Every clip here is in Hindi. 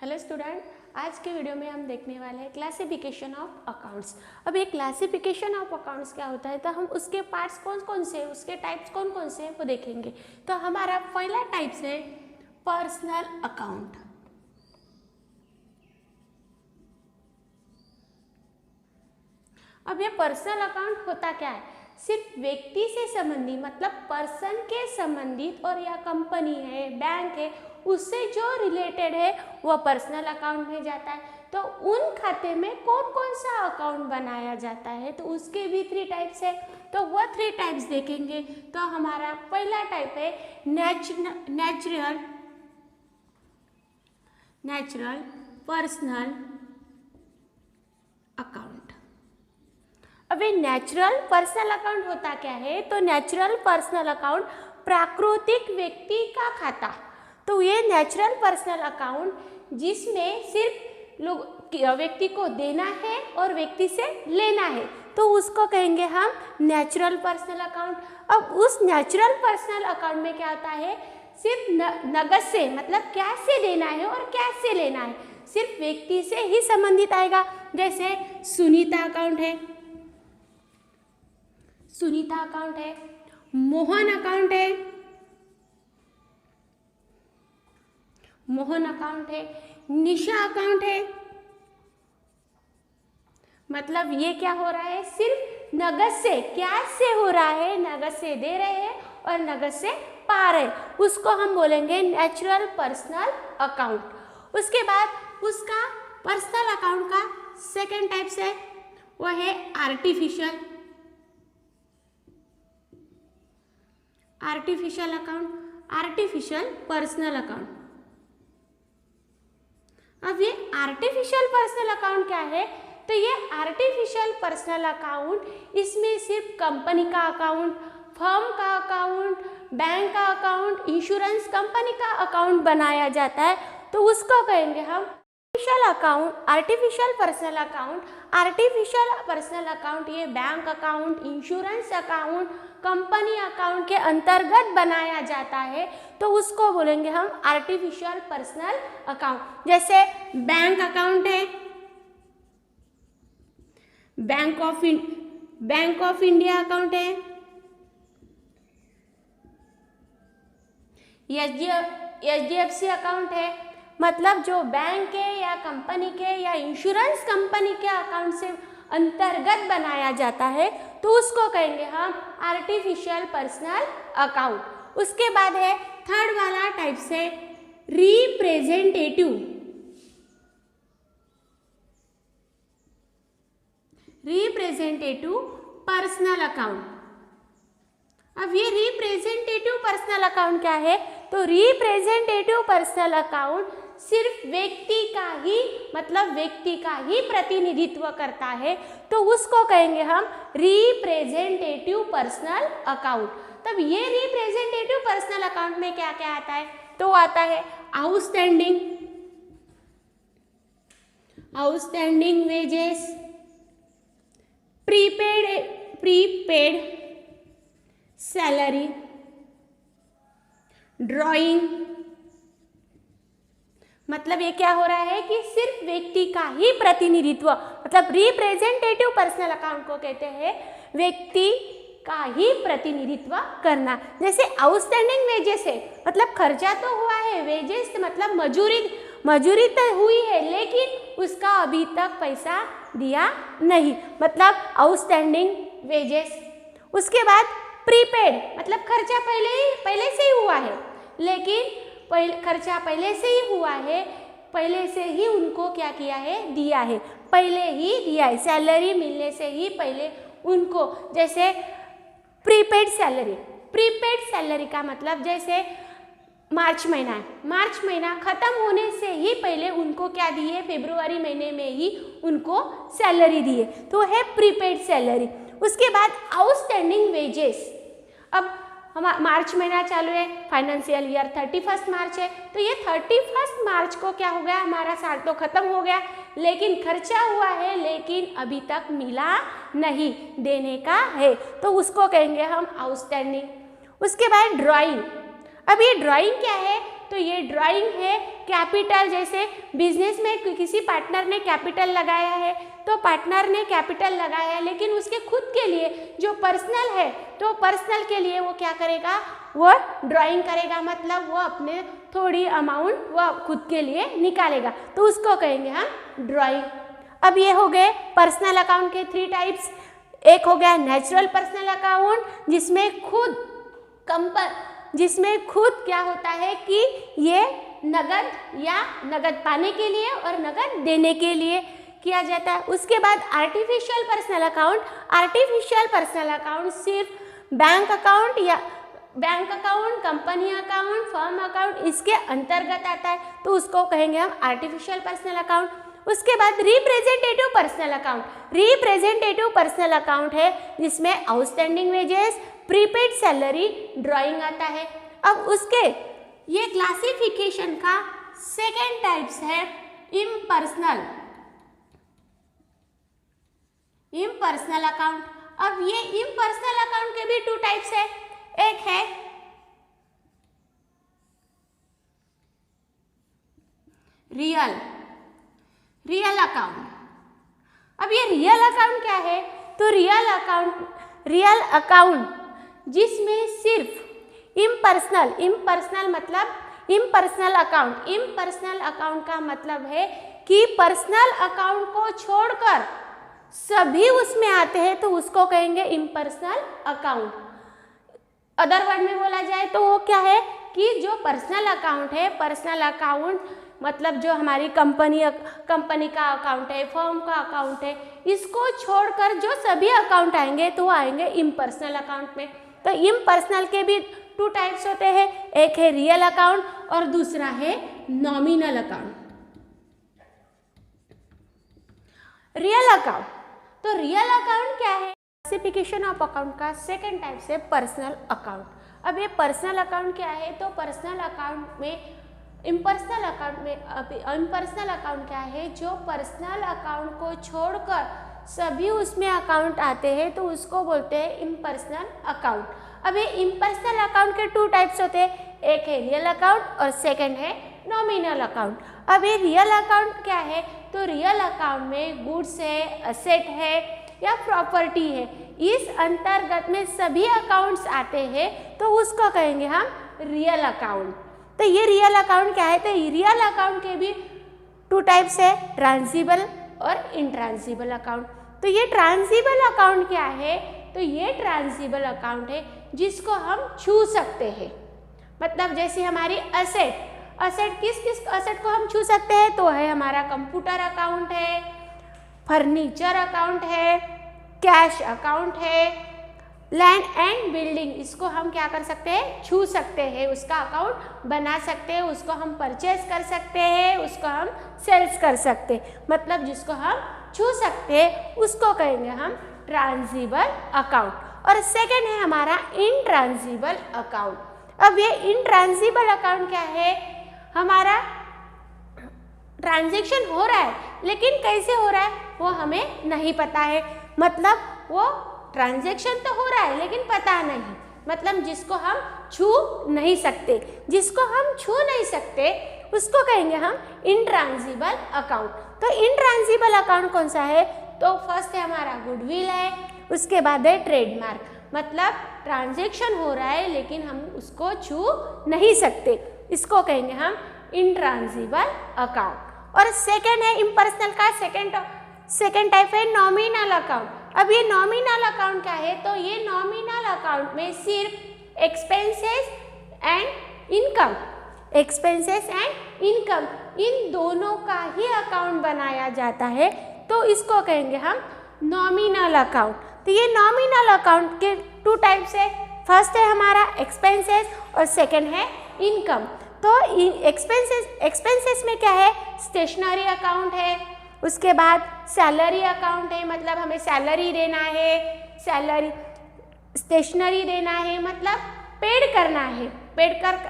हेलो स्टूडेंट, आज के वीडियो में हम देखने वाले हैं क्लासिफिकेशन ऑफ अकाउंट्स। अब ये क्लासिफिकेशन ऑफ अकाउंट्स क्या होता है, तो हम उसके पार्ट्स कौन कौन से हैं, उसके टाइप्स कौन कौन से हैं वो देखेंगे। तो हमारा पहला टाइप्स है पर्सनल अकाउंट। अब ये पर्सनल अकाउंट होता क्या है, सिर्फ व्यक्ति से संबंधी मतलब पर्सन के संबंधित और या कंपनी है, बैंक है, उससे जो रिलेटेड है वह पर्सनल अकाउंट में जाता है। तो उन खाते में कौन कौन सा अकाउंट बनाया जाता है, तो उसके भी 3 टाइप्स है। तो वह 3 टाइप्स देखेंगे। तो हमारा पहला टाइप है नेचुरल पर्सनल अकाउंट। अब ये नेचुरल पर्सनल अकाउंट होता क्या है, तो नेचुरल पर्सनल अकाउंट प्राकृतिक व्यक्ति का खाता। तो ये नेचुरल पर्सनल अकाउंट जिसमें सिर्फ लोग व्यक्ति को देना है और व्यक्ति से लेना है, तो उसको कहेंगे हम नेचुरल पर्सनल अकाउंट। अब उस नेचुरल पर्सनल अकाउंट में क्या होता है, सिर्फ नगद से मतलब कैश से देना है और कैश से लेना है, सिर्फ व्यक्ति से ही संबंधित आएगा। जैसे सुनीता अकाउंट है, सुनीता अकाउंट है, मोहन अकाउंट है, मोहन अकाउंट है, निशा अकाउंट है। मतलब ये क्या हो रहा है, सिर्फ नगद से कैश से हो रहा है, नगद से दे रहे हैं और नगद से पा रहे हैं, उसको हम बोलेंगे नेचुरल पर्सनल अकाउंट। उसके बाद उसका पर्सनल अकाउंट का सेकेंड टाइप है वह है artificial account, artificial personal account. अब ये आर्टिफिशियल पर्सनल अकाउंट क्या है, तो ये आर्टिफिशियल पर्सनल अकाउंट इसमें सिर्फ कंपनी का अकाउंट, फर्म का अकाउंट, बैंक का अकाउंट, इंश्योरेंस कंपनी का अकाउंट बनाया जाता है, तो उसको कहेंगे हम artificial personal account. Artificial personal account ये bank account, insurance account, company account के अंतर्गत बनाया जाता है, तो उसको बोलेंगे हम आर्टिफिशियल पर्सनल अकाउंट। जैसे बैंक अकाउंट है, बैंक ऑफ इंडिया अकाउंट है, एचडीएफसी अकाउंट है, मतलब जो बैंक के या कंपनी के या इंश्योरेंस कंपनी के अकाउंट से अंतर्गत बनाया जाता है, तो उसको कहेंगे हम आर्टिफिशियल पर्सनल अकाउंट। उसके बाद है थर्ड वाला टाइप से रिप्रेजेंटेटिव पर्सनल अकाउंट। अब ये रिप्रेजेंटेटिव पर्सनल अकाउंट क्या है, तो रिप्रेजेंटेटिव पर्सनल अकाउंट सिर्फ व्यक्ति का ही मतलब व्यक्ति का ही प्रतिनिधित्व करता है, तो उसको कहेंगे हम रिप्रेजेंटेटिव पर्सनल अकाउंट। तब ये रिप्रेजेंटेटिव पर्सनल अकाउंट में क्या क्या आता है, तो आता है outstanding wages, prepaid salary, drawing. मतलब ये क्या हो रहा है कि सिर्फ व्यक्ति का ही प्रतिनिधित्व, मतलब रिप्रेजेंटेटिव पर्सनल अकाउंट को कहते हैं व्यक्ति का ही प्रतिनिधित्व करना। जैसे आउटस्टैंडिंग वेजेस है, मतलब खर्चा तो हुआ है, वेजेस मतलब मजूरी तो हुई है, लेकिन उसका अभी तक पैसा दिया नहीं, मतलब आउटस्टैंडिंग वेजेस। उसके बाद प्रीपेड मतलब खर्चा पहले से ही हुआ है, लेकिन खर्चा पहले से ही हुआ है, पहले से ही उनको क्या किया है, दिया है, पहले ही दिया है, सैलरी मिलने से ही पहले उनको। जैसे प्रीपेड सैलरी का मतलब जैसे मार्च महीना है, मार्च महीना खत्म होने से ही पहले उनको क्या दिए, फरवरी महीने में ही उनको सैलरी दिए, तो है प्रीपेड सैलरी। उसके बाद आउटस्टैंडिंग वेजेस। अब मार्च महीना चालू है, फाइनेंशियल ईयर 31 मार्च है, तो ये 31 मार्च को क्या हो गया, हमारा साल तो खत्म हो गया, लेकिन खर्चा हुआ है, लेकिन अभी तक मिला नहीं, देने का है, तो उसको कहेंगे हम आउटस्टैंडिंग। उसके बाद ड्राइंग। अब ये ड्राइंग क्या है, तो ये ड्राइंग है। कैपिटल, जैसे बिजनेस में किसी पार्टनर ने कैपिटल लगाया है तो पार्टनर ने कैपिटल लगाया है, लेकिन उसके खुद के लिए जो पर्सनल है तो पर्सनल के लिए वो क्या करेगा, वो ड्राइंग करेगा, मतलब वो अपने थोड़ी अमाउंट वो खुद के लिए निकालेगा, तो उसको कहेंगे हम ड्राइंग। अब ये हो गए पर्सनल अकाउंट के 3 टाइप्स। एक हो गया नेचुरल पर्सनल अकाउंट, जिसमें खुद क्या होता है कि ये नगद या नगद पाने के लिए और नगद देने के लिए किया जाता है। उसके बाद artificial personal account. Artificial personal account सिर्फ bank account, company account, firm account इसके अंतर्गत आता है, तो उसको कहेंगे हम आर्टिफिशियल पर्सनल अकाउंट। उसके बाद representative personal account. Representative personal account है जिसमें outstanding wages, prepaid salary, drawing आता है। अब उसके ये क्लासिफिकेशन का सेकेंड टाइप्स है इम्पर्सनल अकाउंट। अब ये इम्पर्सनल अकाउंट के भी 2 टाइप्स है। एक है रियल अकाउंट। अब ये रियल अकाउंट क्या है, तो रियल अकाउंट जिसमें सिर्फ इम्पर्सनल अकाउंट का मतलब है कि पर्सनल अकाउंट को छोड़कर सभी उसमें आते हैं, तो उसको कहेंगे इम्पर्सनल अकाउंट। अदर वर्ड में बोला जाए तो वो क्या है कि जो पर्सनल अकाउंट है, पर्सनल अकाउंट मतलब जो हमारी कंपनी का अकाउंट है, फर्म का अकाउंट है, इसको छोड़कर जो सभी अकाउंट आएंगे तो वो आएंगे इम्पर्सनल अकाउंट में। तो इम्पर्सनल के भी 2 टाइप्स होते हैं, एक है रियल अकाउंट और दूसरा है नॉमिनल अकाउंट। रियल अकाउंट, तो रियल अकाउंट क्या है, क्लासिफिकेशन ऑफ अकाउंट का सेकेंड टाइप है पर्सनल अकाउंट। अब ये पर्सनल अकाउंट क्या है, तो पर्सनल अकाउंट में इम्पर्सनल अकाउंट क्या है, जो पर्सनल अकाउंट को छोड़कर सभी उसमें अकाउंट आते हैं तो उसको बोलते हैं इम्पर्सनल अकाउंट। अब ये इम्पर्सनल अकाउंट के 2 टाइप्स होते हैं, एक है रियल अकाउंट और सेकंड है नॉमिनल अकाउंट। अब ये रियल अकाउंट क्या है, तो रियल अकाउंट में गुड्स है, असेट है या प्रॉपर्टी है, इस अंतर्गत में सभी अकाउंट्स आते हैं तो उसको कहेंगे हम रियल अकाउंट। तो ये रियल अकाउंट क्या है, तो रियल अकाउंट के भी 2 टाइप्स है, ट्रांजिबल और इंट्रांजिबल अकाउंट। तो ये ट्रांजिबल अकाउंट क्या है, तो ये ट्रांजिबल अकाउंट है जिसको हम छू सकते हैं, मतलब जैसे हमारी असेट किस असेट को हम छू सकते हैं, तो है हमारा कंप्यूटर अकाउंट है, फर्नीचर अकाउंट है, कैश अकाउंट है, लैंड एंड बिल्डिंग, इसको हम क्या कर सकते हैं, छू सकते हैं, उसका अकाउंट बना सकते हैं, उसको हम परचेज कर सकते हैं, उसको हम सेल्स कर सकते हैं, मतलब जिसको हम छू सकते हैं उसको कहेंगे हम ट्रांजिबल अकाउंट। और सेकंड है हमारा इनट्रांजिबल अकाउंट। अब ये इनट्रांजिबल अकाउंट क्या है, हमारा ट्रांजैक्शन हो रहा है लेकिन कैसे हो रहा है वो हमें नहीं पता है, मतलब वो ट्रांजैक्शन तो हो रहा है लेकिन पता नहीं, मतलब जिसको हम छू नहीं सकते, उसको कहेंगे हम इनट्रांजिबल अकाउंट। तो इनट्रांजिबल अकाउंट कौन सा है, तो फर्स्ट है हमारा गुडविल है, उसके बाद है ट्रेडमार्क, मतलब ट्रांजैक्शन हो रहा है लेकिन हम उसको छू नहीं सकते, इसको कहेंगे हम इनट्रांजिबल अकाउंट। और सेकेंड है इम्पर्सनल का सेकेंड टाइप है नॉमिनल अकाउंट। अब ये नॉमिनल अकाउंट क्या है, तो ये नॉमिनल अकाउंट में सिर्फ एक्सपेंसेस एंड इनकम इन दोनों का ही अकाउंट बनाया जाता है, तो इसको कहेंगे हम नॉमिनल अकाउंट। तो ये नॉमिनल अकाउंट के 2 टाइप्स है, फर्स्ट है हमारा एक्सपेंसेस और सेकेंड है इनकम। तो एक्सपेंसेस में क्या है, स्टेशनरी अकाउंट है, उसके बाद सैलरी अकाउंट है, मतलब हमें सैलरी देना है, स्टेशनरी देना है मतलब पेड करना है,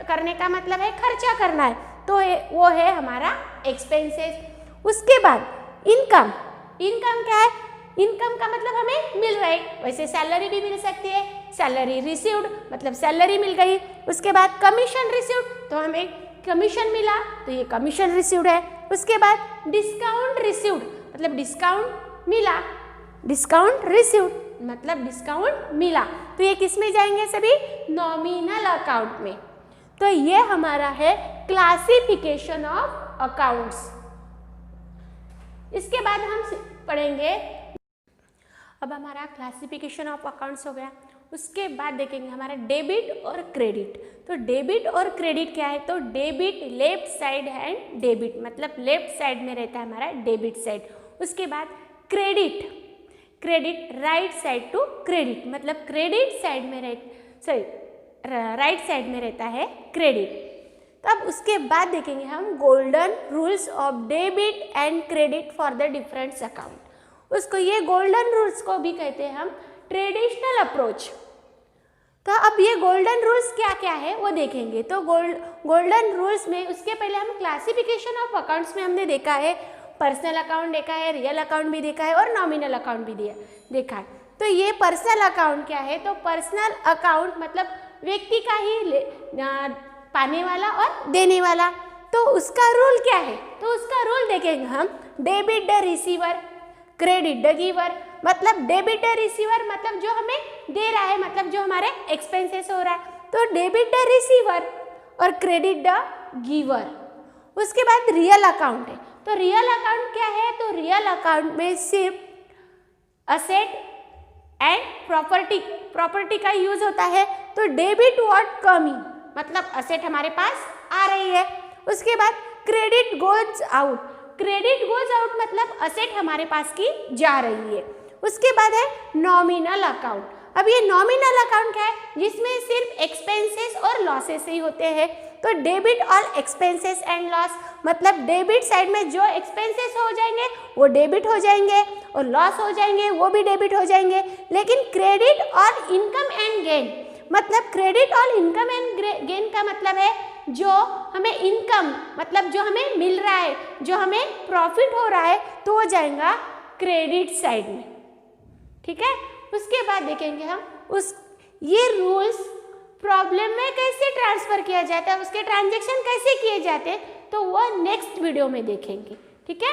करने का मतलब है खर्चा करना है, तो वो है हमारा एक्सपेंसेस। उसके बाद इनकम क्या है, इनकम का मतलब हमें मिल रहा है, वैसे सैलरी भी मिल सकती है, सैलरी रिसीव्ड मतलब सैलरी मिल गई। उसके बाद कमीशन रिसीव्ड, तो हमें कमीशन मिला तो ये कमीशन रिसीव्ड है। उसके बाद डिस्काउंट रिसीव्ड मतलब डिस्काउंट मिला, डिस्काउंट रिसीव्ड मतलब डिस्काउंट मिला, तो ये किस में जाएंगे सभी? नॉमिनल अकाउंट में। तो ये हमारा है क्लासिफिकेशन ऑफ अकाउंट्स। इसके बाद हम पढ़ेंगे, अब हमारा क्लासिफिकेशन ऑफ अकाउंट्स हो गया। उसके बाद देखेंगे हमारा डेबिट और क्रेडिट। तो डेबिट और क्रेडिट क्या है? तो debit left side and debit मतलब लेफ्ट साइड में रहता है हमारा डेबिट साइड। उसके बाद credit, credit right side to credit मतलब क्रेडिट साइड में राइट साइड में रहता है क्रेडिट। तो अब उसके बाद देखेंगे हम golden rules of debit and credit for the different account. उसको ये गोल्डन रूल्स को भी कहते हैं हम ट्रेडिशनल अप्रोच। तो अब ये गोल्डन रूल्स क्या क्या है वो देखेंगे। तो गोल्डन रूल्स में उसके पहले हम क्लासिफिकेशन ऑफ अकाउंट्स में हमने देखा है पर्सनल अकाउंट देखा है, रियल अकाउंट भी देखा है और नॉमिनल अकाउंट भी देखा है। तो ये पर्सनल अकाउंट क्या है? तो पर्सनल अकाउंट मतलब व्यक्ति का ही पाने वाला और देने वाला। तो उसका रूल क्या है? तो उसका रूल देखेंगे हम debit the receiver, credit the giver. मतलब डेबिट द रिसीवर मतलब जो हमें दे रहा है मतलब जो हमारे एक्सपेंसेस हो रहा है, तो डेबिट द रिसीवर और क्रेडिट द गिवर। उसके बाद रियल अकाउंट है। तो रियल अकाउंट क्या है? तो रियल अकाउंट में सिर्फ असेट एंड प्रॉपर्टी का यूज होता है। तो डेबिट व्हाट कमिंग मतलब असेट हमारे पास आ रही है। उसके बाद credit goes out, credit goes out मतलब असेट हमारे पास की जा रही है। उसके बाद है नॉमिनल अकाउंट। अब ये नॉमिनल अकाउंट क्या है? जिसमें सिर्फ एक्सपेंसेस और लॉसेस ही होते हैं। तो debit all expenses and loss मतलब डेबिट साइड में जो एक्सपेंसेस हो जाएंगे वो डेबिट हो जाएंगे और लॉस हो जाएंगे वो भी डेबिट हो जाएंगे। लेकिन credit all income and gain मतलब credit all income and gain का मतलब है जो हमें इनकम मतलब जो हमें मिल रहा है, जो हमें प्रॉफिट हो रहा है, तो वो जाएगा क्रेडिट साइड में। ठीक है। उसके बाद देखेंगे हम ये रूल्स प्रॉब्लम में कैसे ट्रांसफर किया जाता है, उसके ट्रांजैक्शन कैसे किए जाते हैं, तो वो नेक्स्ट वीडियो में देखेंगे। ठीक है।